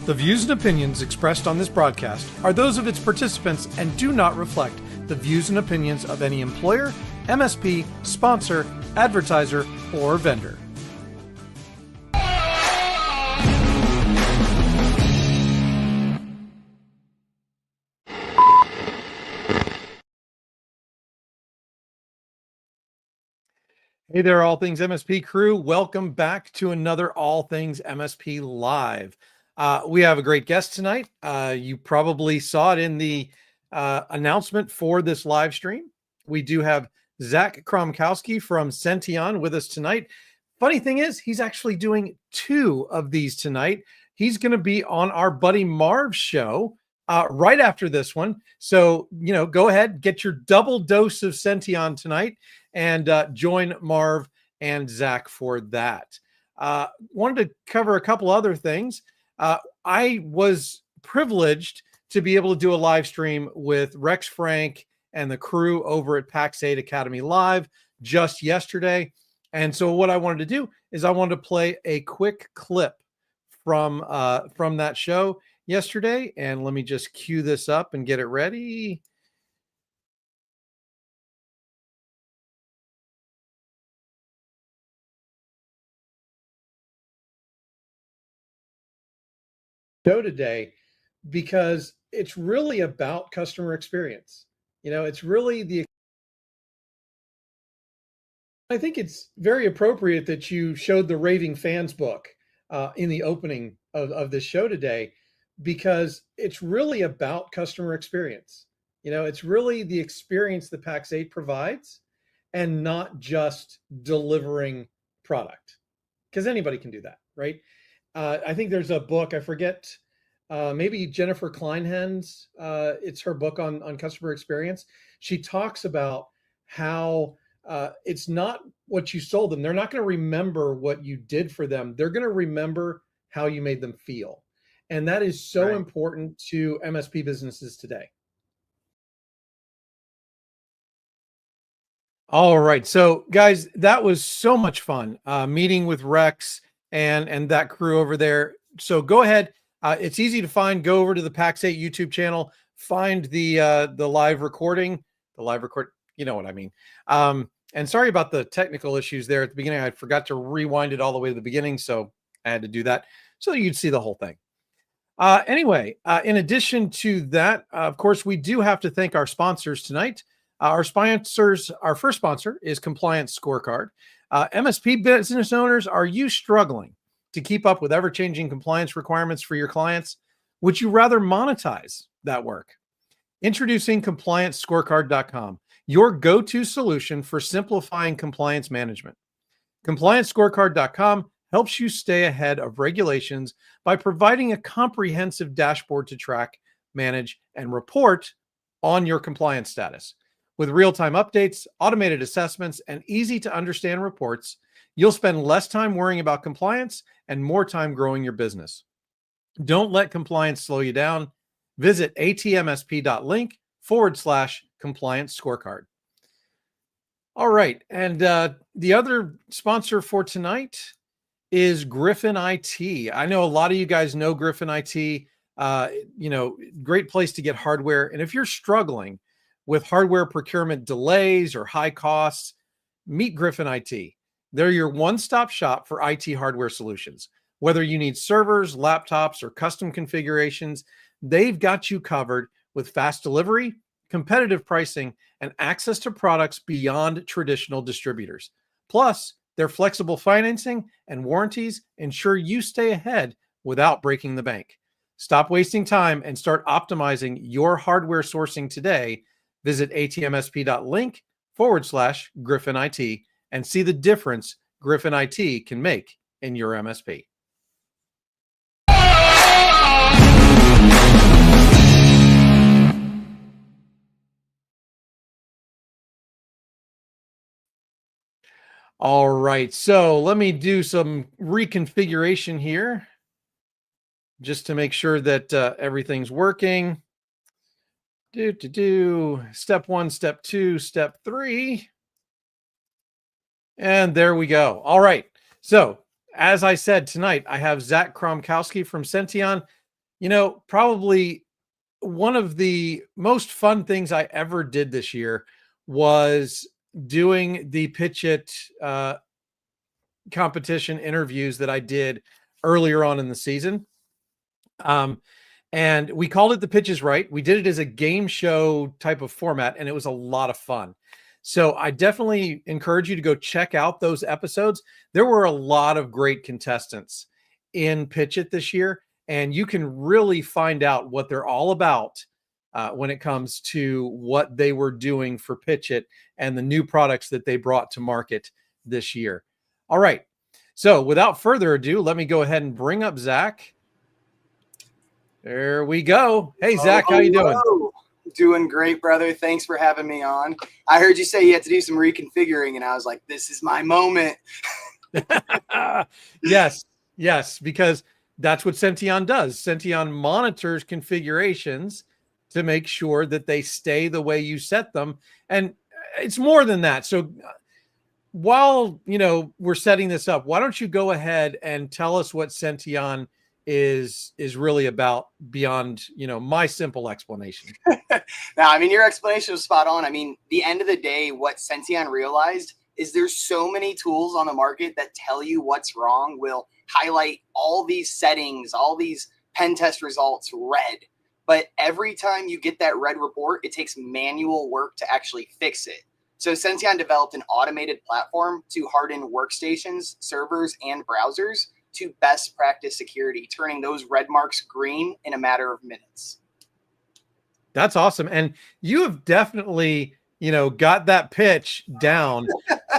The views and opinions expressed on this broadcast are those of its participants and do not reflect the views and opinions of any employer, MSP, sponsor, advertiser, or vendor. Hey there, All Things MSP crew. Welcome back to another All Things MSP Live. We have a great guest tonight. You probably saw it in the announcement for this live stream. We do have Zach Kromkowski from Senteon with us tonight. Funny thing is, he's actually doing two of these tonight. He's going to be on our buddy Marv's show right after this one. So, go ahead, get your double dose of Senteon tonight and join Marv and Zach for that. Wanted to cover a couple other things. I was privileged to be able to do a live stream with Rex Frank and the crew over at PAX 8 Academy Live just yesterday. And so what I wanted to do is I wanted to play a quick clip from that show yesterday. And let me just cue this up and get it ready. Show today, because it's really about customer experience. It's really I think it's very appropriate that you showed the Raving Fans book in the opening of this show today, because it's really about customer experience. It's really the experience that PAX 8 provides and not just delivering product, because anybody can do that, right? I think there's a book, I forget, maybe Jennifer Kleinhen's, it's her book on customer experience. She talks about how it's not what you sold them. They're not going to remember what you did for them. They're going to remember how you made them feel. And that is so important to MSP businesses today. All right. So guys, that was so much fun meeting with Rex and that crew over there. So go ahead. It's easy to find. Go over to the PAX 8 YouTube channel, find the live recording, you know what I mean. And sorry about the technical issues there at the beginning. I forgot to rewind it all the way to the beginning, so I had to do that so you'd see the whole thing. Anyway, in addition to that, of course, we do have to thank our sponsors tonight. Our first sponsor is Compliance Scorecard. MSP business owners, are you struggling to keep up with ever-changing compliance requirements for your clients? Would you rather monetize that work? Introducing ComplianceScorecard.com, your go-to solution for simplifying compliance management. ComplianceScorecard.com helps you stay ahead of regulations by providing a comprehensive dashboard to track, manage, and report on your compliance status. With real-time updates, automated assessments, and easy-to-understand reports, you'll spend less time worrying about compliance and more time growing your business. Don't let compliance slow you down. Visit atmsp.link/compliance scorecard. All right. And the other sponsor for tonight is Griffin IT. I know a lot of you guys know Griffin IT. Great place to get hardware. And if you're struggling with hardware procurement delays or high costs, meet Griffin IT. They're your one-stop shop for IT hardware solutions. Whether you need servers, laptops, or custom configurations, they've got you covered with fast delivery, competitive pricing, and access to products beyond traditional distributors. Plus, their flexible financing and warranties ensure you stay ahead without breaking the bank. Stop wasting time and start optimizing your hardware sourcing today. Visit atmsp.link/Griffin IT and see the difference Griffin IT can make in your MSP. All right, so let me do some reconfiguration here just to make sure that everything's working. Step 1, step 2, step 3. And there we go. All right. So as I said tonight, I have Zach Kromkowski from Senteon. Probably one of the most fun things I ever did this year was doing the PitchIT competition interviews that I did earlier on in the season. And we called it The Pitch Is Right. We did it as a game show type of format, and it was a lot of fun. So I definitely encourage you to go check out those episodes. There were a lot of great contestants in Pitch It this year, and you can really find out what they're all about when it comes to what they were doing for Pitch It and the new products that they brought to market this year. All right. So without further ado, let me go ahead and bring up Zach. There we go. Hey, Zach, how you doing? Doing great, brother. Thanks for having me on. I heard you say you had to do some reconfiguring, and I was like, this is my moment. Yes, because that's what Senteon does. Senteon monitors configurations to make sure that they stay the way you set them. And it's more than that. So while, we're setting this up, why don't you go ahead and tell us what Senteon is really about beyond, my simple explanation. Now, I mean, your explanation was spot on. I mean, the end of the day, what Senteon realized is there's so many tools on the market that tell you what's wrong, will highlight all these settings, all these pen test results red. But every time you get that red report, it takes manual work to actually fix it. So Senteon developed an automated platform to harden workstations, servers, and browsers to best practice security, turning those red marks green in a matter of minutes. That's awesome. And you have definitely, got that pitch down.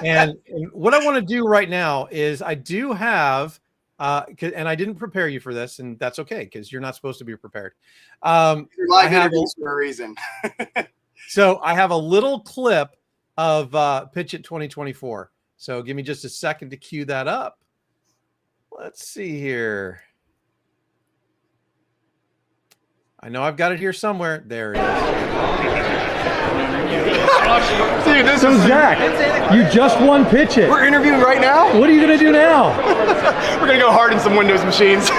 and what I want to do right now is I do have, and I didn't prepare you for this, and that's okay, because you're not supposed to be prepared. Live interviews for a reason. So I have a little clip of PitchIT 2024. So give me just a second to cue that up. Let's see here. I know I've got it here somewhere. There it is. Dude, so Zach, you just won PitchIT. We're interviewing right now? What are you going to do now? We're going to go harden some Windows machines.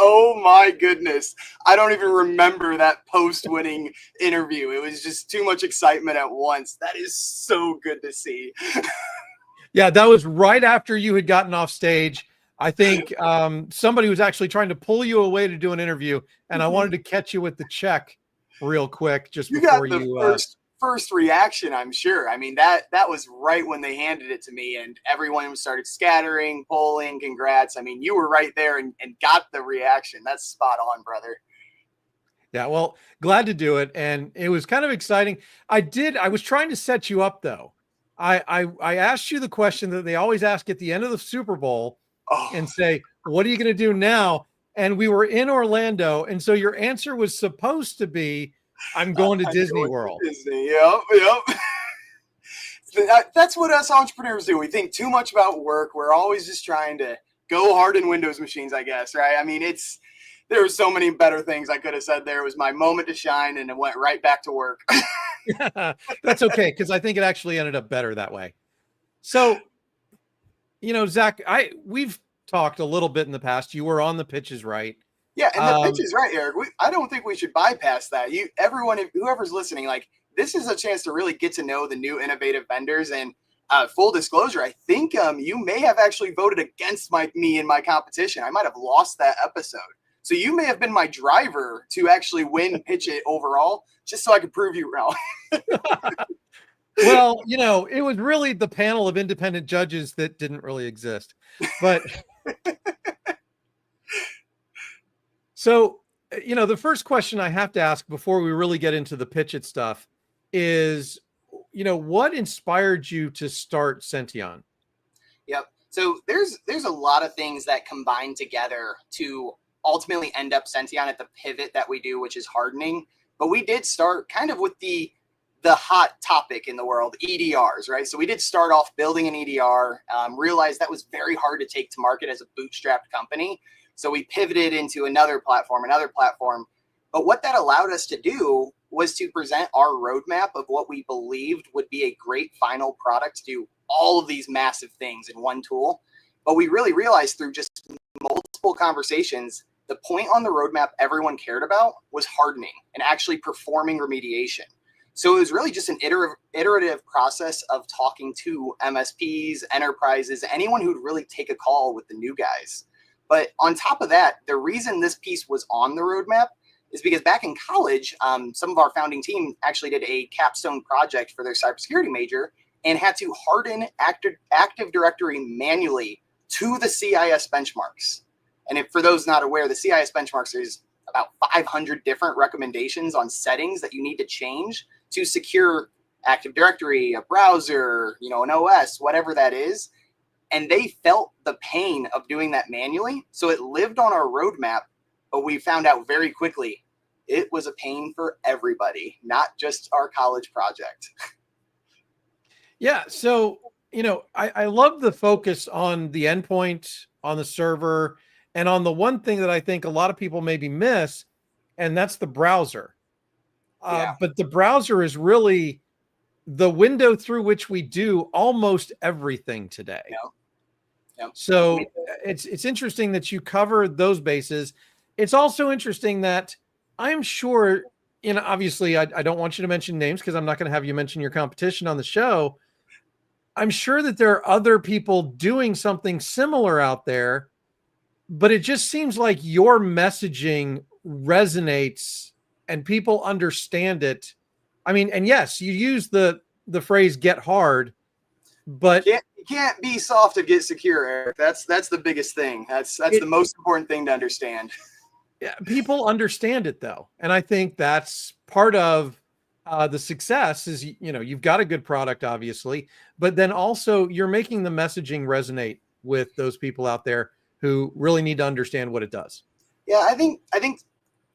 Oh my goodness. I don't even remember that post-winning interview. It was just too much excitement at once. That is so good to see. Yeah, that was right after you had gotten off stage. I think somebody was actually trying to pull you away to do an interview, and I wanted to catch you with the check real quick just before you. You got the first reaction, I'm sure. I mean, that was right when they handed it to me, and everyone started scattering, polling, congrats. I mean, you were right there and got the reaction. That's spot on, brother. Yeah, well, glad to do it, and it was kind of exciting. I was trying to set you up, though. I asked you the question that they always ask at the end of the Super Bowl and say, what are you going to do now? And we were in Orlando. And so your answer was supposed to be, I'm going to Disney World. Disney. Yep. That's what us entrepreneurs do. We think too much about work. We're always just trying to go hard in Windows machines, I guess, right? I mean, there were so many better things I could have said there. It was my moment to shine, and it went right back to work. That's okay, because I think it actually ended up better that way. So, Zach, we've talked a little bit in the past. You were on The Pitch Is Right. Yeah, and The Pitch Is Right, Eric. I don't think we should bypass that. Everyone, whoever's listening, this is a chance to really get to know the new innovative vendors. And full disclosure, I think you may have actually voted against me in my competition. I might have lost that episode. So you may have been my driver to actually win PitchIT overall, just so I could prove you wrong. Well, it was really the panel of independent judges that didn't really exist. But so, the first question I have to ask before we really get into the PitchIT stuff is, what inspired you to start Senteon? Yep. So there's a lot of things that combine together to ultimately end up Senteon at the pivot that we do, which is hardening. But we did start kind of with the hot topic in the world, EDRs, right? So we did start off building an EDR, realized that was very hard to take to market as a bootstrapped company. So we pivoted into another platform. But what that allowed us to do was to present our roadmap of what we believed would be a great final product to do all of these massive things in one tool. But we really realized through just multiple conversations, the point on the roadmap everyone cared about was hardening and actually performing remediation. So it was really just an iterative process of talking to MSPs, enterprises, anyone who'd really take a call with the new guys. But on top of that, the reason this piece was on the roadmap is because back in college, some of our founding team actually did a capstone project for their cybersecurity major and had to harden Active Directory manually to the CIS benchmarks. And for those not aware, the CIS benchmarks is about 500 different recommendations on settings that you need to change to secure Active Directory, a browser, an OS, whatever that is. And they felt the pain of doing that manually. So it lived on our roadmap, but we found out very quickly it was a pain for everybody, not just our college project. Yeah. So, I love the focus on the endpoint, on the server, and on the one thing that I think a lot of people maybe miss, and that's the browser. But the browser is really the window through which we do almost everything today. Yep. So it's interesting that you cover those bases. It's also interesting that I'm sure, obviously I don't want you to mention names because I'm not going to have you mention your competition on the show. I'm sure that there are other people doing something similar out there, but it just seems like your messaging resonates and people understand it. I mean, and yes, you use the phrase "get hard," but you can't be soft to get secure, Eric. That's the biggest thing. That's the most important thing to understand. Yeah, people understand it though, and I think that's part of the success. Is you've got a good product, obviously, but then also you're making the messaging resonate with those people out there who really need to understand what it does. Yeah, I think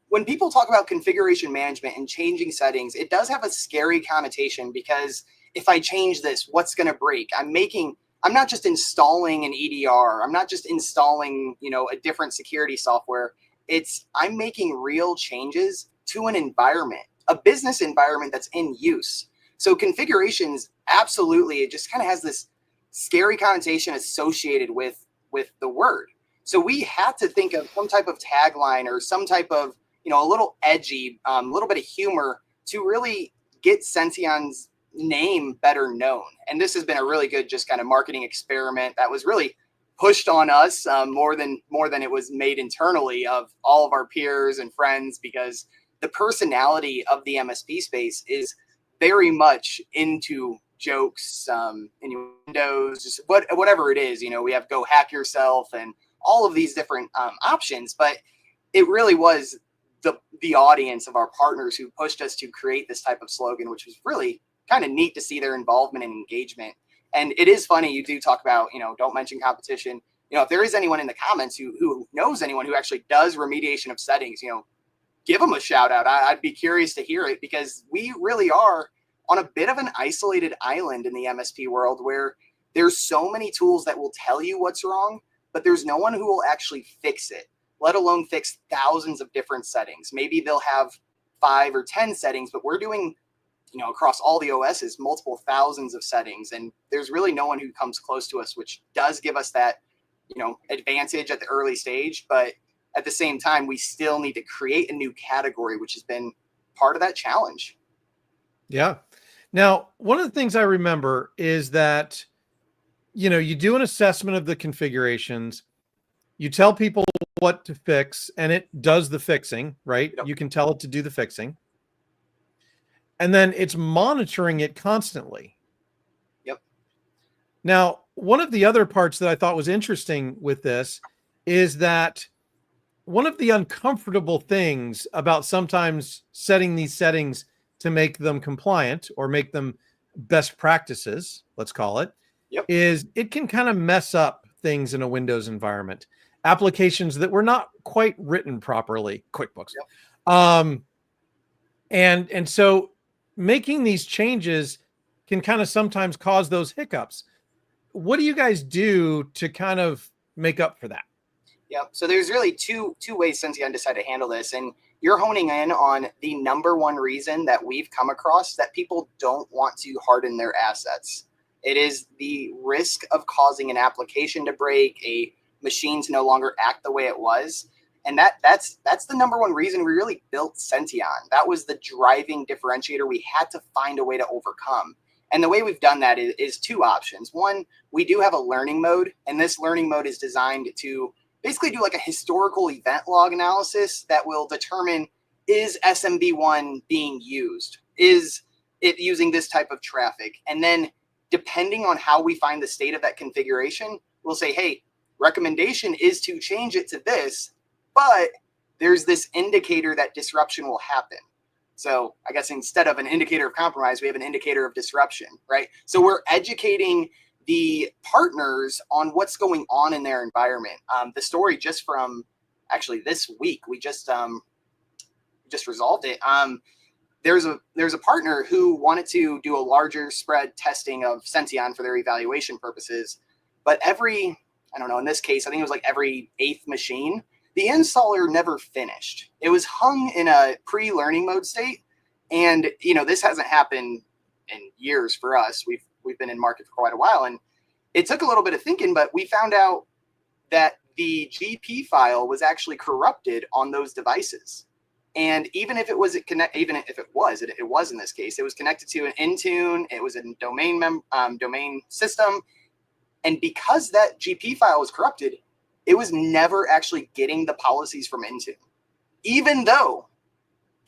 when people talk about configuration management and changing settings, it does have a scary connotation because if I change this, what's going to break? I'm not just installing an EDR. I'm not just installing, a different security software. I'm making real changes to an environment, a business environment that's in use. So configurations, absolutely, it just kind of has this scary connotation associated with the word. So we had to think of some type of tagline or some type of, a little edgy, a little bit of humor to really get Senteon's name better known. And this has been a really good just kind of marketing experiment that was really pushed on us more than it was made internally of all of our peers and friends, because the personality of the MSP space is very much into jokes, innuendos, just whatever it is. We have go hack yourself and all of these different options, but it really was the audience of our partners who pushed us to create this type of slogan, which was really kind of neat to see their involvement and engagement. And it is funny, you do talk about, don't mention competition. If there is anyone in the comments who knows anyone who actually does remediation of settings, give them a shout out. I'd be curious to hear it, because we really are on a bit of an isolated island in the MSP world where there's so many tools that will tell you what's wrong, but there's no one who will actually fix it, let alone fix thousands of different settings. Maybe they'll have 5 or 10 settings, but we're doing, across all the OSs, multiple thousands of settings. And there's really no one who comes close to us, which does give us that, advantage at the early stage. But at the same time, we still need to create a new category, which has been part of that challenge. Yeah. Now, one of the things I remember is that, you do an assessment of the configurations, you tell people what to fix, and it does the fixing, right? Yep. You can tell it to do the fixing. And then it's monitoring it constantly. Yep. Now, one of the other parts that I thought was interesting with this is that one of the uncomfortable things about sometimes setting these settings to make them compliant or make them best practices, let's call it, Yep. is it can kind of mess up things in a Windows environment. Applications that were not quite written properly, QuickBooks. Yep. And so making these changes can kind of sometimes cause those hiccups. What do you guys do to kind of make up for that? Yeah. So there's really two ways Senteon decided to handle this. And you're honing in on the number one reason that we've come across that people don't want to harden their assets. It is the risk of causing an application to break, a machine to no longer act the way it was. And that's the number one reason we really built Senteon. That was the driving differentiator we had to find a way to overcome. And the way we've done that is two options. One, we do have a learning mode, and this learning mode is designed to basically do like a historical event log analysis that will determine, is SMB1 being used? Is it using this type of traffic? And then depending on how we find the state of that configuration, we'll say, hey, recommendation is to change it to this, but there's this indicator that disruption will happen. So I guess instead of an indicator of compromise, we have an indicator of disruption, right? So we're educating the partners on what's going on in their environment. The story just from actually this week, we just resolved it. There's a partner who wanted to do a larger spread testing of Senteon for their evaluation purposes, but I don't know, in this case, I think it was like every 8th machine, the installer never finished. It was hung in a pre-learning mode state. And, this hasn't happened in years for us. We've been in market for quite a while. And it took a little bit of thinking, but we found out that the GP file was actually corrupted on those devices. And even if it was in this case, it was connected to an Intune. It was a domain system. And because that GP file was corrupted, it was never actually getting the policies from Intune. Even though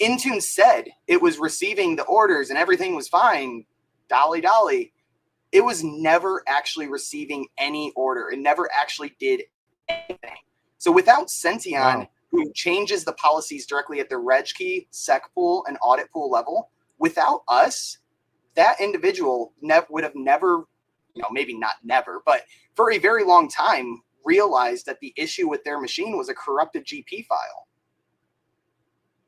Intune said it was receiving the orders and everything was fine, dolly, it was never actually receiving any order. It never actually did anything. So without Senteon, who changes the policies directly at the reg key, sec pool, and audit pool level, without us, that individual would have never, maybe not never, but for a very long time, realized that the issue with their machine was a corrupted GP file.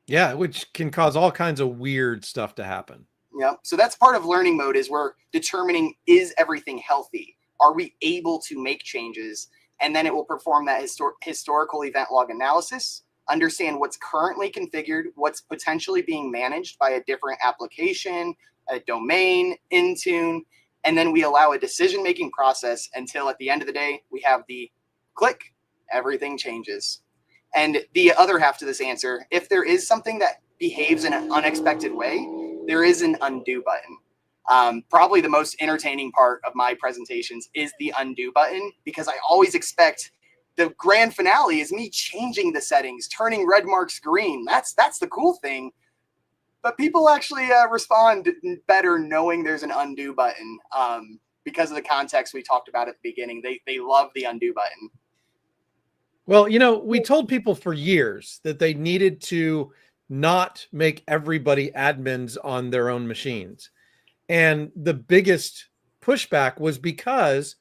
Yeah, which can cause all kinds of weird stuff to happen. Yeah. So that's part of learning mode, is we're determining, is everything healthy? Are we able to make changes? And then it will perform that historical event log analysis, understand what's currently configured, what's potentially being managed by a different application, a domain, Intune, and then we allow a decision-making process until at the end of the day, we have the click, everything changes. And the other half to this answer, if there is something that behaves in an unexpected way, there is an undo button. Probably the most entertaining part of my presentations is the undo button, because I always expect the grand finale is me changing the settings, turning red marks green. That's the cool thing. But people actually respond better knowing there's an undo button because of the context we talked about at the beginning. They love the undo button. Well, we told people for years that they needed to not make everybody admins on their own machines. And the biggest pushback was because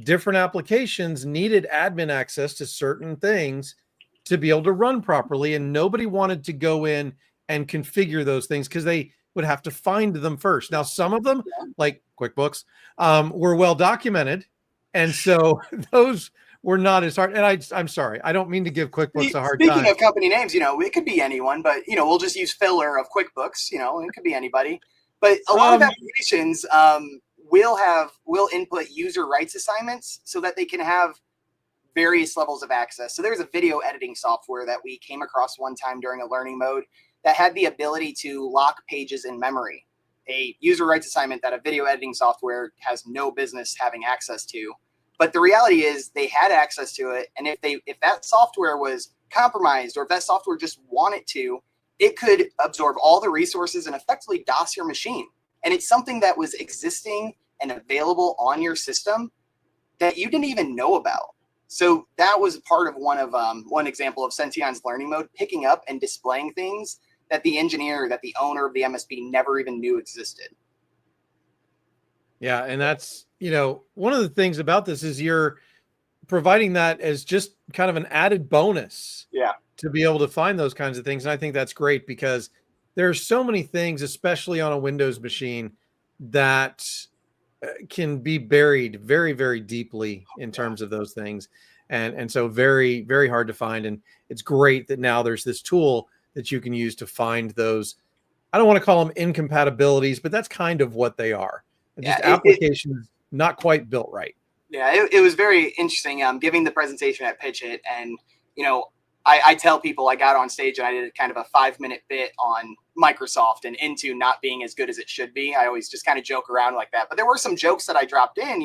different applications needed admin access to certain things to be able to run properly. And nobody wanted to go in and configure those things because they would have to find them first. Now, some of them, like QuickBooks, were well documented. And so those were not as hard. And I'm sorry, I don't mean to give QuickBooks a hard time. Speaking of company names, it could be anyone, but, we'll just use filler of QuickBooks, it could be anybody. But a lot of applications will input user rights assignments so that they can have various levels of access. So there's a video editing software that we came across one time during a learning mode that had the ability to lock pages in memory, a user rights assignment that a video editing software has no business having access to. But the reality is they had access to it. And if that software was compromised, or if that software just wanted to, it could absorb all the resources and effectively DOS your machine. And it's something that was existing and available on your system that you didn't even know about. So that was part of one example of Senteon's learning mode, picking up and displaying things that the engineer, that the owner of the MSP never even knew existed. Yeah. And that's, one of the things about this is you're providing that as just kind of an added bonus. Yeah. To be able to find those kinds of things. And I think that's great because there's so many things, especially on a Windows machine, that can be buried very, very deeply in terms of those things. And so very, very hard to find. And it's great that now there's this tool that you can use to find those. I don't want to call them incompatibilities, but that's kind of what they are. Just applications not quite built right. Yeah, it was very interesting giving the presentation at PitchIT. And, I tell people I got on stage and I did kind of a 5-minute bit on Microsoft and Intune not being as good as it should be. I always just kind of joke around like that. But there were some jokes that I dropped in,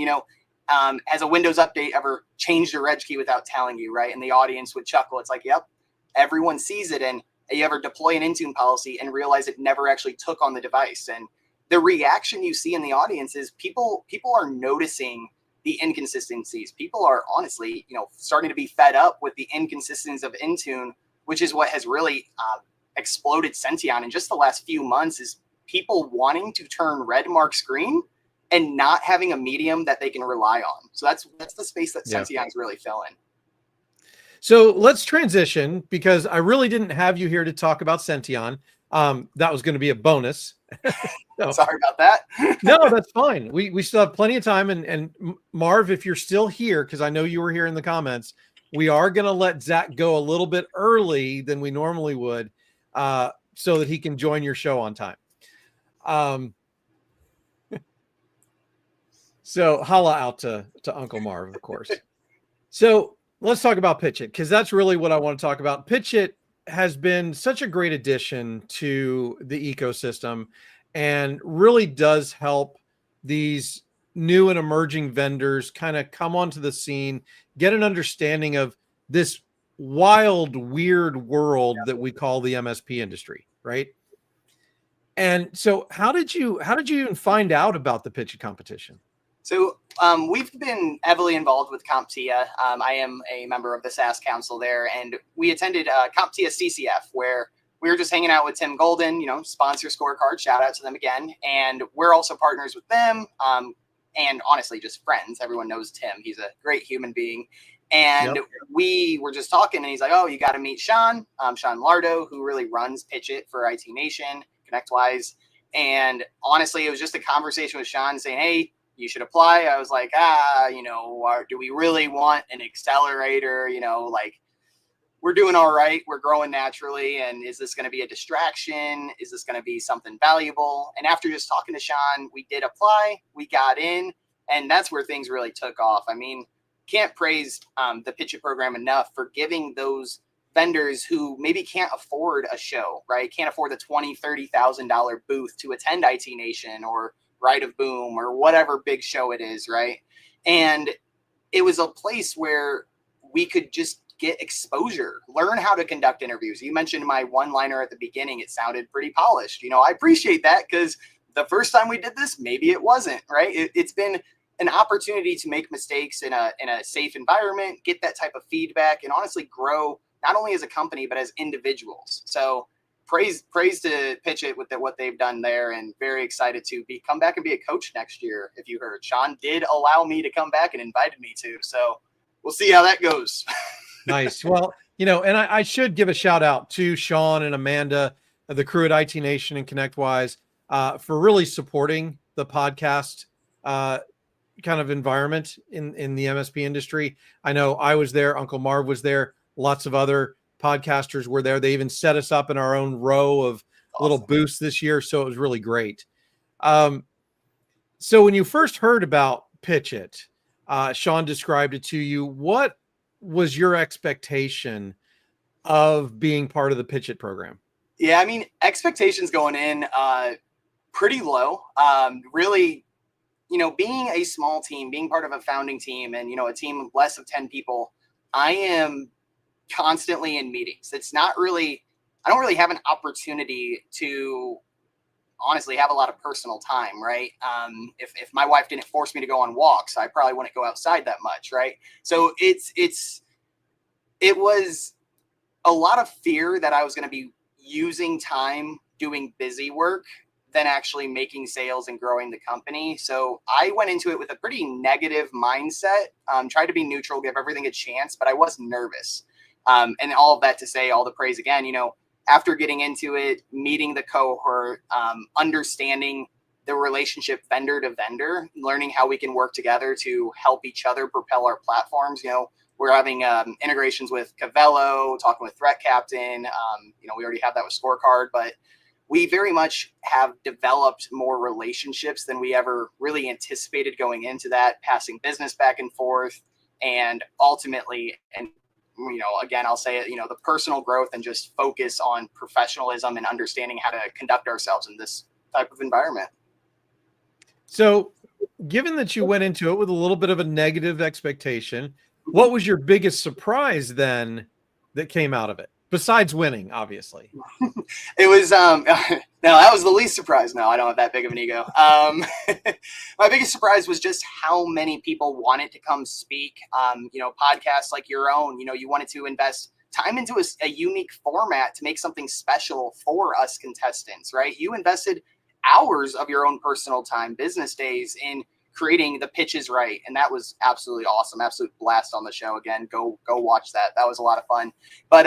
has a Windows update ever changed your reg key without telling you, right? And the audience would chuckle. It's like, yep, everyone sees it. And you ever deploy an Intune policy and realize it never actually took on the device. And the reaction you see in the audience is people are noticing the inconsistencies. People are honestly, starting to be fed up with the inconsistencies of Intune, which is what has really exploded Senteon in just the last few months, is people wanting to turn red mark screen and not having a medium that they can rely on. So that's the space that Senteon is really filling. So let's transition, because I really didn't have you here to talk about Senteon. That was going to be a bonus. So, sorry about that. No, that's fine. We still have plenty of time. And Marv, if you're still here, because I know you were here in the comments, we are going to let Zach go a little bit early than we normally would, so that he can join your show on time. So holla out to Uncle Marv, of course. So let's talk about PitchIT, because that's really what I want to talk about. PitchIT has been such a great addition to the ecosystem and really does help these new and emerging vendors kind of come onto the scene, get an understanding of this wild, weird world that we call the MSP industry, right? And so how did you even find out about the PitchIT competition? So we've been heavily involved with CompTIA. I am a member of the SaaS Council there, and we attended CompTIA CCF, where we were just hanging out with Tim Golden, sponsor scorecard, shout out to them again. And we're also partners with them, and honestly, just friends. Everyone knows Tim. He's a great human being. And we were just talking, and he's like, oh, you got to meet Sean Lardo, who really runs PitchIT for IT Nation, ConnectWise. And honestly, it was just a conversation with Sean saying, hey, you should apply. I was like, do we really want an accelerator? We're doing all right. We're growing naturally. And is this going to be a distraction? Is this going to be something valuable? And after just talking to Sean, we did apply. We got in, and that's where things really took off. I mean, can't praise the PitchIT program enough for giving those vendors who maybe can't afford a show, right? Can't afford the $20,000, $30,000 booth to attend IT Nation or Ride of Boom or whatever big show it is, right? And it was a place where we could just get exposure, learn how to conduct interviews. You mentioned my one-liner at the beginning. It sounded pretty polished. I appreciate that, because the first time we did this, maybe it wasn't, right? It's been an opportunity to make mistakes in a safe environment, get that type of feedback, and honestly grow not only as a company, but as individuals. So praise to PitchIT with what they've done there, and very excited to come back and be a coach next year. If you heard, Sean did allow me to come back and invited me to, so we'll see how that goes. Nice. Well, and I should give a shout out to Sean and Amanda, the crew at IT Nation and ConnectWise, for really supporting the podcast kind of environment in the MSP industry. I know I was there, Uncle Marv was there, lots of other podcasters were there. They even set us up in our own row of little booths this year, so it was really great. So when you first heard about PitchIT, Sean described it to you. What was your expectation of being part of the PitchIT program? Yeah, I mean, expectations going in pretty low. Really, being a small team, being part of a founding team, and a team of less of 10 people, I am constantly in meetings. I don't really have an opportunity to honestly have a lot of personal time, right? If my wife didn't force me to go on walks, I probably wouldn't go outside that much, right? So it was a lot of fear that I was going to be using time doing busy work than actually making sales and growing the company. So I went into it with a pretty negative mindset, tried to be neutral, give everything a chance, but I was nervous. And all of that to say, all the praise again, after getting into it, meeting the cohort, understanding the relationship vendor to vendor, learning how we can work together to help each other propel our platforms. We're having integrations with Cavello, talking with Threat Captain. We already have that with Scorecard, but we very much have developed more relationships than we ever really anticipated going into that, passing business back and forth. And ultimately, and again, I'll say it, the personal growth and just focus on professionalism and understanding how to conduct ourselves in this type of environment. So given that you went into it with a little bit of a negative expectation, what was your biggest surprise then that came out of it? Besides winning, obviously. It was, no, that was the least surprise. No, I don't have that big of an ego. My biggest surprise was just how many people wanted to come speak. Podcasts like your own, you wanted to invest time into a unique format to make something special for us contestants, right? You invested hours of your own personal time, business days, in creating the pitches right. And that was absolutely awesome. Absolute blast on the show. Again, go watch that. That was a lot of fun. But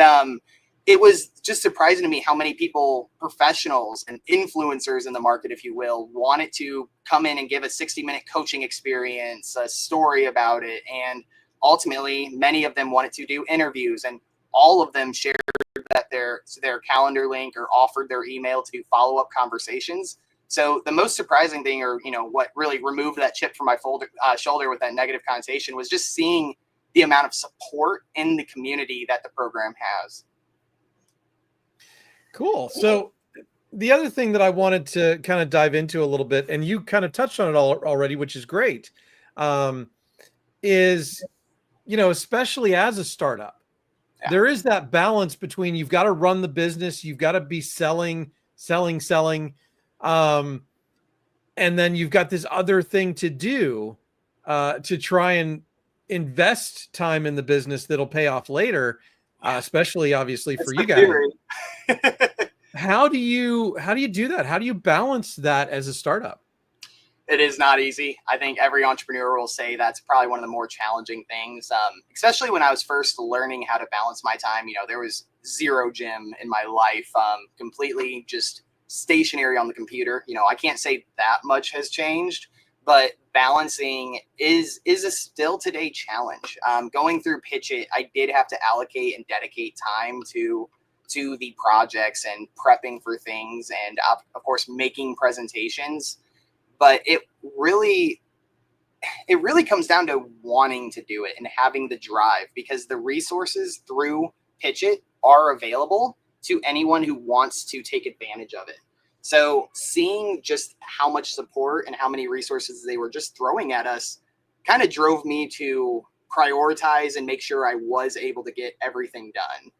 it was just surprising to me how many people, professionals and influencers in the market, if you will, wanted to come in and give a 60-minute coaching experience, a story about it. And ultimately, many of them wanted to do interviews, and all of them shared that their calendar link or offered their email to do follow-up conversations. So the most surprising thing, or what really removed that chip from my shoulder with that negative connotation, was just seeing the amount of support in the community that the program has. Cool. So the other thing that I wanted to kind of dive into a little bit, and you kind of touched on it already, which is great, is, especially as a startup, there is that balance between you've got to run the business, you've got to be selling, and then you've got this other thing to do to try and invest time in the business that'll pay off later. Especially obviously for you guys. How do you do that? How do you balance that as a startup? It is not easy. I think every entrepreneur will say that's probably one of the more challenging things, especially when I was first learning how to balance my time. There was zero gym in my life, completely just stationary on the computer. I can't say that much has changed, but balancing is a still today challenge. Going through PitchIT, I did have to allocate and dedicate time to the projects and prepping for things, and of course making presentations. But it really comes down to wanting to do it and having the drive, because the resources through PitchIT are available to anyone who wants to take advantage of it. So seeing just how much support and how many resources they were just throwing at us kind of drove me to prioritize and make sure I was able to get everything done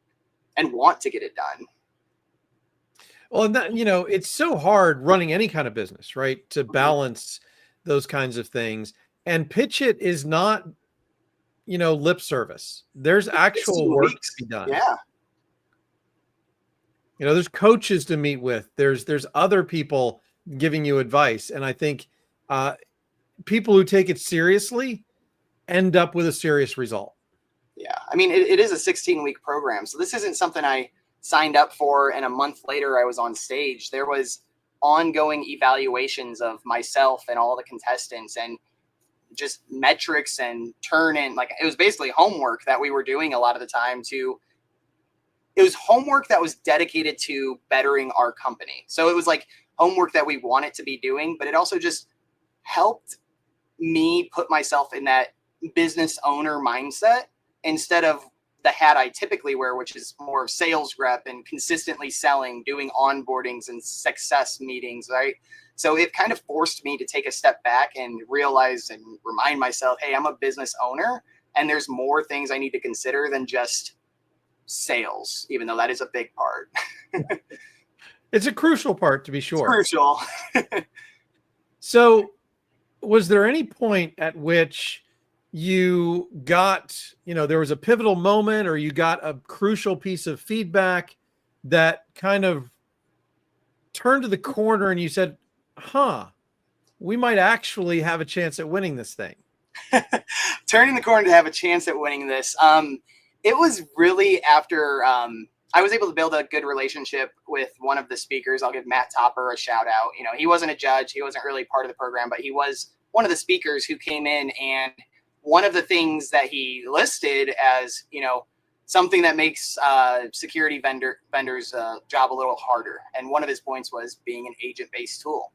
and want to get it done. Well, and that, it's so hard running any kind of business, right? To balance those kinds of things. And PitchIT is not, lip service. There's actual work to be done. Yeah. There's coaches to meet with. There's other people giving you advice. And I think people who take it seriously end up with a serious result. Yeah. I mean, it is a 16-week program. So this isn't something I signed up for and a month later I was on stage. There was ongoing evaluations of myself and all the contestants, and just metrics and it was basically homework that we were doing a lot of the time. It was homework that was dedicated to bettering our company. So it was like homework that we wanted to be doing, but it also just helped me put myself in that business owner mindset instead of the hat I typically wear, which is more of sales rep and consistently selling, doing onboardings and success meetings, right? So it kind of forced me to take a step back and realize and remind myself, hey, I'm a business owner and there's more things I need to consider than just sales, even though that is a big part. It's a crucial part, to be sure. It's crucial. So was there any point at which you got, there was a pivotal moment, or you got a crucial piece of feedback that kind of turned to the corner and you said, we might actually have a chance at winning this thing? Turning the corner to have a chance at winning this. It was really after I was able to build a good relationship with one of the speakers. I'll give Matt Topper a shout out. He wasn't a judge. He wasn't really part of the program, but he was one of the speakers who came in. And one of the things that he listed as, something that makes security vendors job a little harder. And one of his points was being an agent-based tool,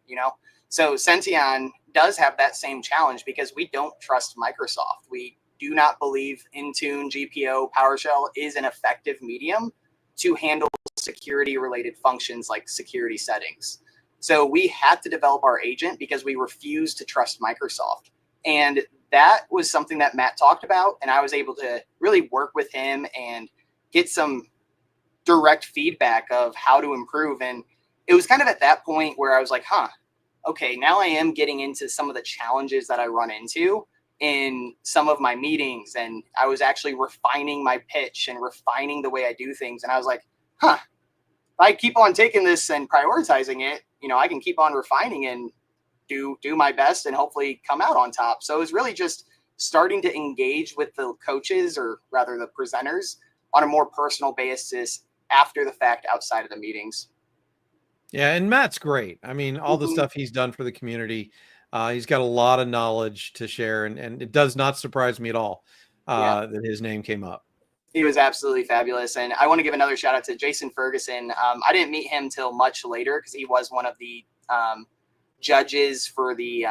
So Senteon does have that same challenge because we don't trust Microsoft. We do not believe Intune, GPO, PowerShell is an effective medium to handle security-related functions like security settings. So we had to develop our agent because we refused to trust Microsoft. And that was something that Matt talked about, and I was able to really work with him and get some direct feedback of how to improve. And it was kind of at that point where I was like, okay, now I am getting into some of the challenges that I run into in some of my meetings, and I was actually refining my pitch and refining the way I do things. And I was like, if I keep on taking this and prioritizing it, I can keep on refining and do my best and hopefully come out on top. So it was really just starting to engage with the coaches, or rather the presenters, on a more personal basis after the fact outside of the meetings. Yeah, and Matt's great. I mean, all the stuff he's done for the community, he's got a lot of knowledge to share, and it does not surprise me at all that his name came up. He was absolutely fabulous. And I want to give another shout out to Jason Ferguson. I didn't meet him till much later because he was one of the judges for the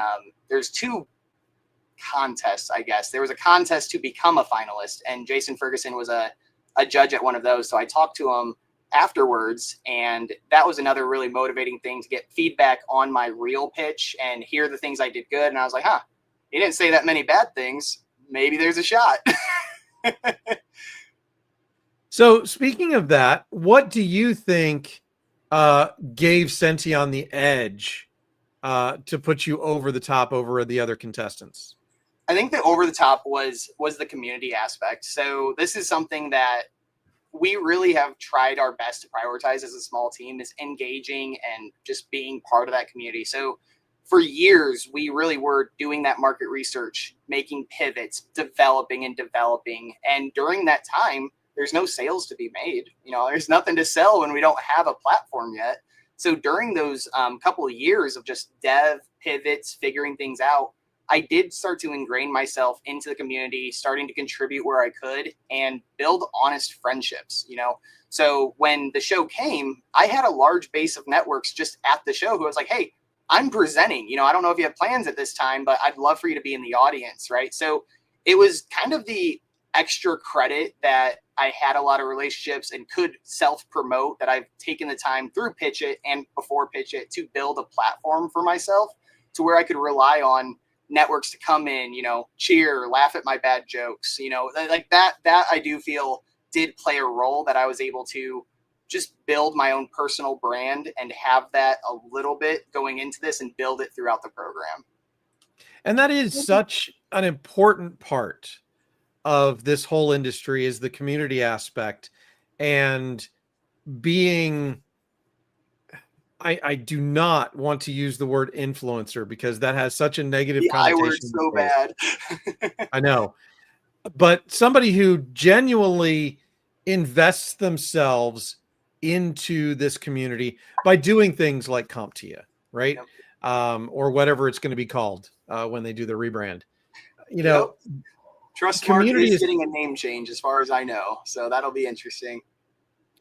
there's two contests, I guess. There was a contest to become a finalist, and Jason Ferguson was a judge at one of those. So I talked to him afterwards, and that was another really motivating thing, to get feedback on my real pitch and hear the things I did good. And I was like, he didn't say that many bad things. Maybe there's a shot. So speaking of that, what do you think gave Senteon the edge to put you over the top over the other contestants? I think that over the top was the community aspect. So this is something that we really have tried our best to prioritize as a small team, is engaging and just being part of that community. So for years, we really were doing that market research, making pivots, developing. And during that time, there's no sales to be made. There's nothing to sell when we don't have a platform yet. So during those couple of years of just dev pivots, figuring things out, I did start to ingrain myself into the community, starting to contribute where I could and build honest friendships, So when the show came, I had a large base of networks just at the show who was like, hey, I'm presenting, I don't know if you have plans at this time, but I'd love for you to be in the audience, right? So it was kind of the extra credit that I had a lot of relationships and could self-promote, that I've taken the time through PitchIT and before PitchIT to build a platform for myself to where I could rely on networks to come in, cheer, laugh at my bad jokes, like that I do feel did play a role, that I was able to just build my own personal brand and have that a little bit going into this and build it throughout the program. And that is such an important part of this whole industry, is the community aspect, and being, I do not want to use the word influencer because that has such a negative connotation. I word so bad. I know, but somebody who genuinely invests themselves into this community by doing things like CompTIA, right? Yep. Or whatever it's going to be called when they do the rebrand. Trustmark is getting a name change as far as I know, so that'll be interesting.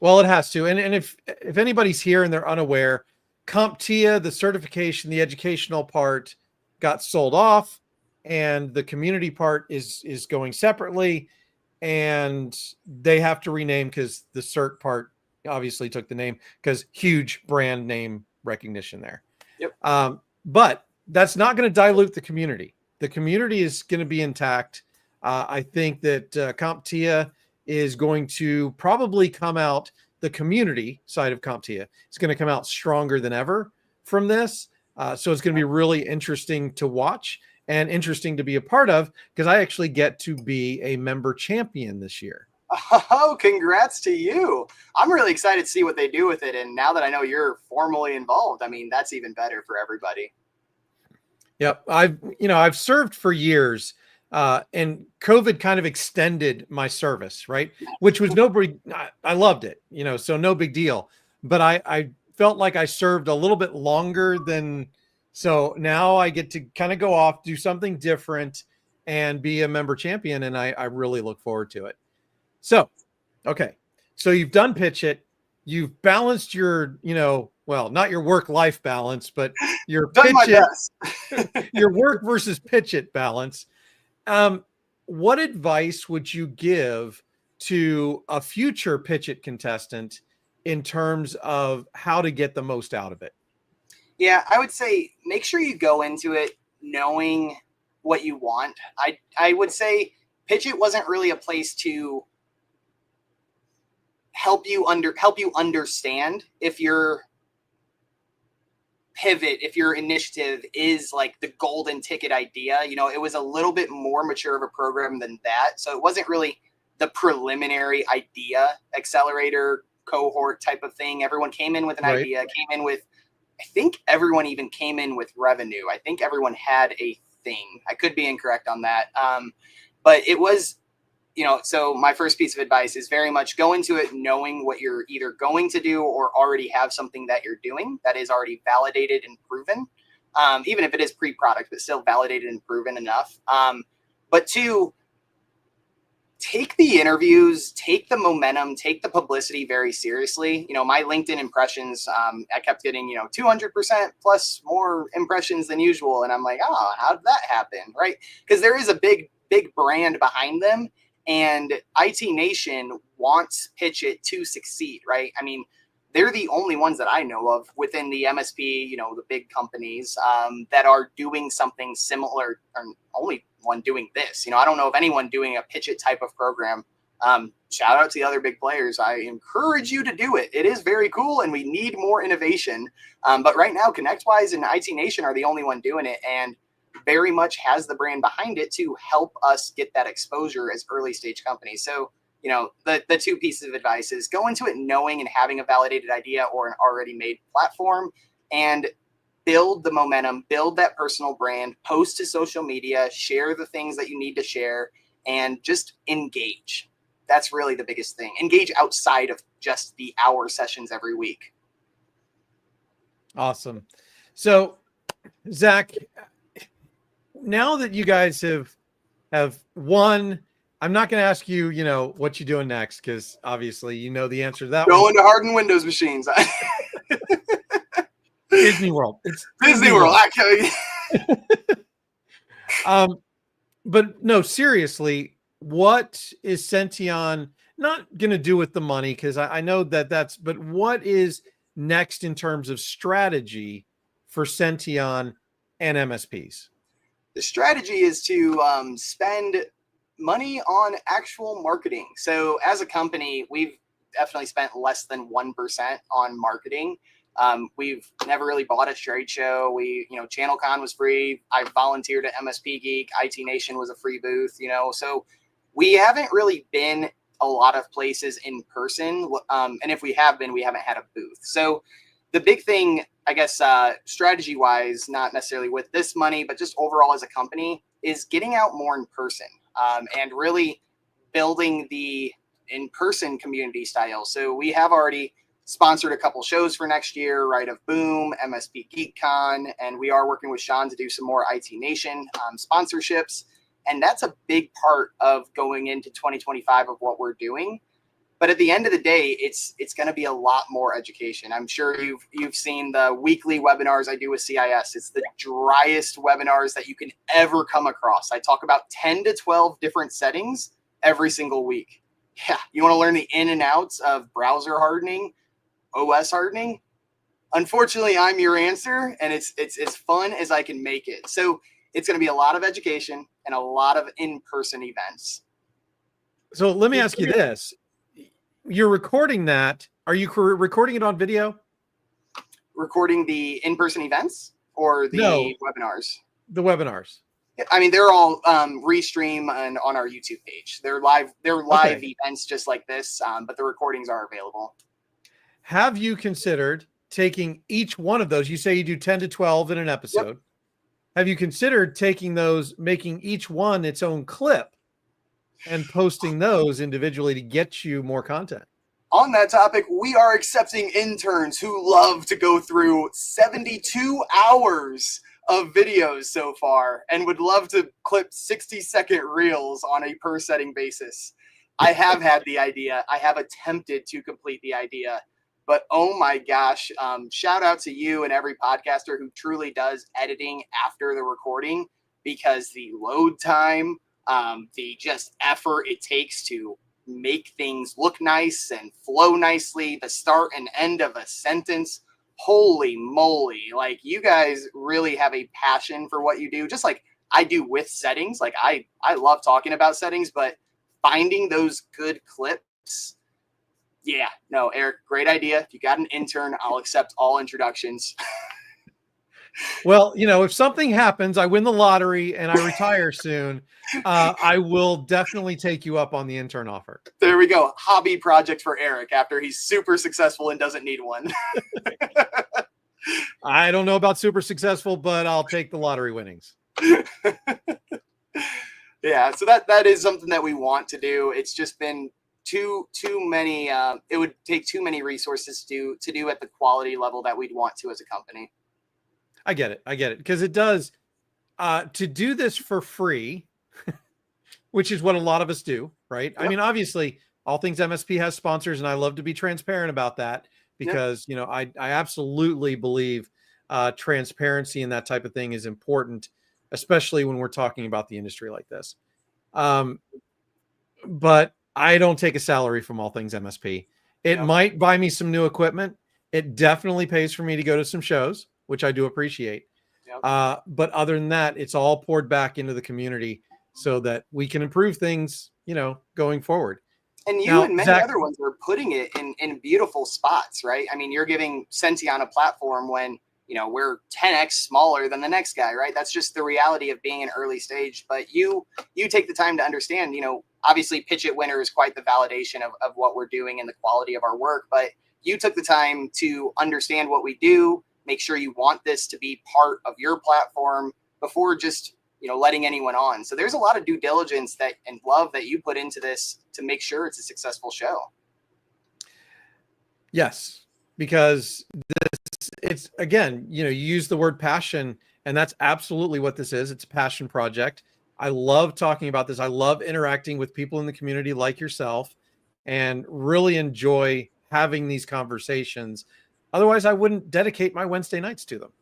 Well, it has to. And if anybody's here and they're unaware, CompTIA, the certification, the educational part, got sold off, and the community part is going separately, and they have to rename because the cert part obviously took the name, because huge brand name recognition there. Yep. But that's not going to dilute the community. The community is going to be intact. I think that CompTIA is going to probably come out, the community side of CompTIA is going to come out stronger than ever from this. So it's going to be really interesting to watch and interesting to be a part of, because I actually get to be a member champion this year. Oh, congrats to you. I'm really excited to see what they do with it. And now that I know you're formally involved, I mean, that's even better for everybody. Yep. I've served for years. And COVID kind of extended my service, right? Which was I loved it, so no big deal. But I felt like I served a little bit longer than, so now I get to kind of go off, do something different, and be a member champion. And I really look forward to it. So Okay. So you've done PitchIT. You've balanced your, well, not your work-life balance, but your Done my PitchIt, best. your work versus PitchIT balance. What advice would you give to a future PitchIT contestant in terms of how to get the most out of it? Yeah, I would say make sure you go into it knowing what you want. I would say PitchIT wasn't really a place to help you understand if your pivot, if your initiative is like the golden ticket idea. It was a little bit more mature of a program than that. So it wasn't really the preliminary idea accelerator cohort type of thing. Everyone came in with an Right. idea, came in with, I think everyone even came in with revenue. I think everyone had a thing. I could be incorrect on that. But it was, so my first piece of advice is very much go into it knowing what you're either going to do or already have something that you're doing that is already validated and proven, even if it is pre-product, but still validated and proven enough. But two, take the interviews, take the momentum, take the publicity very seriously. My LinkedIn impressions, I kept getting, 200% plus more impressions than usual. And I'm like, oh, how did that happen? Right. Because there is a big brand behind them. And IT Nation wants PitchIT to succeed, right? I mean, they're the only ones that I know of within the MSP, the big companies that are doing something similar, or only one doing this. I don't know of anyone doing a PitchIT type of program. Shout out to the other big players. I encourage you to do it. It is very cool, and we need more innovation. But right now, ConnectWise and IT Nation are the only one doing it, and very much has the brand behind it to help us get that exposure as early stage companies. So, the two pieces of advice is go into it knowing and having a validated idea or an already made platform, and build the momentum, build that personal brand, post to social media, share the things that you need to share, and just engage. That's really the biggest thing. Engage outside of just the hour sessions every week. Awesome. So, Zach, now that you guys have won, I'm not going to ask you, what you're doing next, because obviously you know the answer to that. Go into hardened Windows machines. Disney World. It's Disney World. But no, seriously, what is Senteon not going to do with the money? Because I know but what is next in terms of strategy for Senteon and MSPs? The strategy is to spend money on actual marketing. So as a company, we've definitely spent less than 1% on marketing. We've never really bought a trade show. ChannelCon was free. I volunteered at MSP Geek. IT Nation was a free booth, so we haven't really been a lot of places in person. And if we have been, we haven't had a booth. So the big thing, I guess, strategy wise, not necessarily with this money, but just overall as a company, is getting out more in person and really building the in-person community style. So we have already sponsored a couple shows for next year, Right of Boom, MSP GeekCon, and we are working with Sean to do some more IT Nation sponsorships. And that's a big part of going into 2025 of what we're doing. But at the end of the day, it's going to be a lot more education. I'm sure you've seen the weekly webinars I do with CIS. It's the driest webinars that you can ever come across. I talk about 10 to 12 different settings every single week. Yeah, you want to learn the in and outs of browser hardening, OS hardening? Unfortunately, I'm your answer, and it's as fun as I can make it. So it's going to be a lot of education and a lot of in-person events. So let me ask you this. You're recording that. Are you recording it on video? Recording the in-person events or the webinars? The webinars. I mean, they're all restream and on our YouTube page. They're live events just like this, but the recordings are available. Have you considered taking each one of those? You say you do 10 to 12 in an episode. Yep. Have you considered taking those, making each one its own clip and posting those individually to get you more content? On that topic, we are accepting interns who love to go through 72 hours of videos so far and would love to clip 60-second reels on a per setting basis. I have had the idea. I have attempted to complete the idea. But oh my gosh, shout out to you and every podcaster who truly does editing after the recording, because the load time, the just effort it takes to make things look nice and flow nicely, the start and end of a sentence. Holy moly. Like, you guys really have a passion for what you do, just like I do with settings. Like, I love talking about settings, but finding those good clips. Yeah, no, Eric, great idea. If you got an intern, I'll accept all introductions. Well, if something happens, I win the lottery and I retire soon, I will definitely take you up on the intern offer. There we go. Hobby project for Eric after he's super successful and doesn't need one. I don't know about super successful, but I'll take the lottery winnings. Yeah, so that is something that we want to do. It's just been too many. It would take too many resources to do at the quality level that we'd want to as a company. I get it. Because it does, to do this for free, which is what a lot of us do, right? Yep. I mean, obviously, All Things MSP has sponsors, and I love to be transparent about that because, yep, I absolutely believe transparency and that type of thing is important, especially when we're talking about the industry like this. But I don't take a salary from All Things MSP. It might buy me some new equipment. It definitely pays for me to go to some shows, which I do appreciate. Yep. But other than that, it's all poured back into the community so that we can improve things, going forward. And you and many other ones are putting it in beautiful spots, right? I mean, you're giving Senteon a platform when, we're 10x smaller than the next guy, right? That's just the reality of being an early stage. But you take the time to understand, obviously PitchIT winner is quite the validation of what we're doing and the quality of our work. But you took the time to understand what we do, make sure you want this to be part of your platform before just, letting anyone on. So there's a lot of due diligence and love that you put into this to make sure it's a successful show. Yes, because it's again, you use the word passion, and that's absolutely what this is. It's a passion project. I love talking about this. I love interacting with people in the community like yourself and really enjoy having these conversations. Otherwise, I wouldn't dedicate my Wednesday nights to them.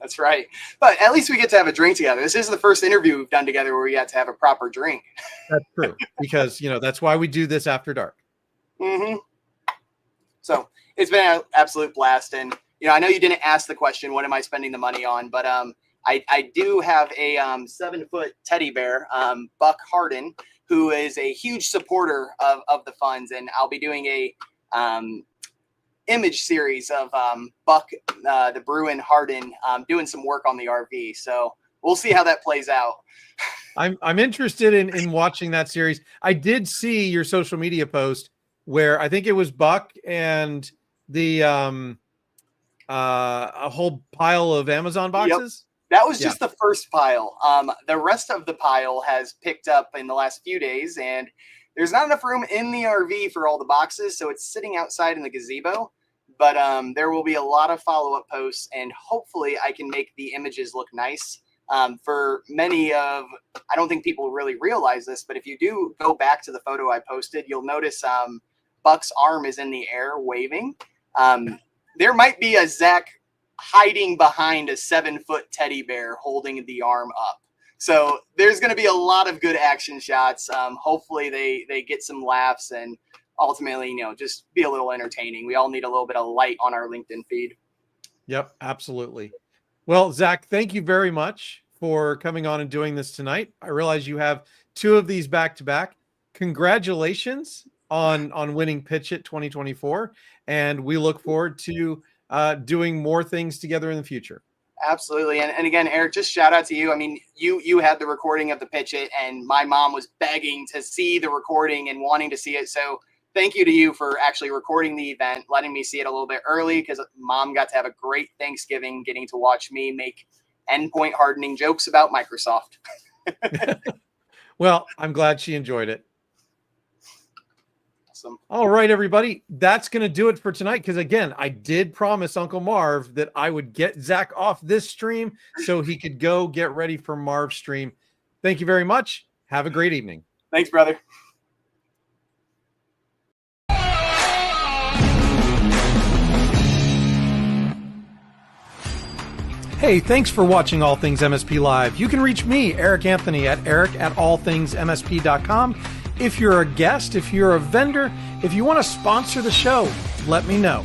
That's right. But at least we get to have a drink together. This is the first interview we've done together where we got to have a proper drink. That's true. Because, that's why we do this after dark. Mm-hmm. So it's been an absolute blast. And, I know you didn't ask the question, what am I spending the money on? But I do have a 7-foot teddy bear, Buck Harden, who is a huge supporter of the funds. And I'll be doing a image series of Buck, the Bruin Harden, doing some work on the RV. So we'll see how that plays out. I'm interested in watching that series. I did see your social media post where I think it was Buck and the a whole pile of Amazon boxes. Yep. That was just the first pile. The rest of the pile has picked up in the last few days, and there's not enough room in the RV for all the boxes, so it's sitting outside in the gazebo. But there will be a lot of follow-up posts, and hopefully I can make the images look nice. For many of, I don't think people really realize this, but if you do go back to the photo I posted, you'll notice Buck's arm is in the air waving. There might be a Zach hiding behind a 7-foot teddy bear holding the arm up. So there's going to be a lot of good action shots. Hopefully they get some laughs and ultimately, just be a little entertaining. We all need a little bit of light on our LinkedIn feed. Yep, absolutely. Well, Zach, thank you very much for coming on and doing this tonight. I realize you have 2 of these back to back. Congratulations on winning PitchIT 2024. And we look forward to doing more things together in the future. Absolutely. And again, Eric, just shout out to you. I mean, you had the recording of the PitchIT, and my mom was begging to see the recording and wanting to see it. So thank you to you for actually recording the event, letting me see it a little bit early, because Mom got to have a great Thanksgiving getting to watch me make endpoint hardening jokes about Microsoft. Well, I'm glad she enjoyed it. Awesome. All right, everybody. That's going to do it for tonight. Because again, I did promise Uncle Marv that I would get Zach off this stream so he could go get ready for Marv's stream. Thank you very much. Have a great evening. Thanks, brother. Hey, thanks for watching All Things MSP Live. You can reach me, Eric Anthony, at eric@allthingsmsp.com. If you're a guest, if you're a vendor, if you want to sponsor the show, let me know.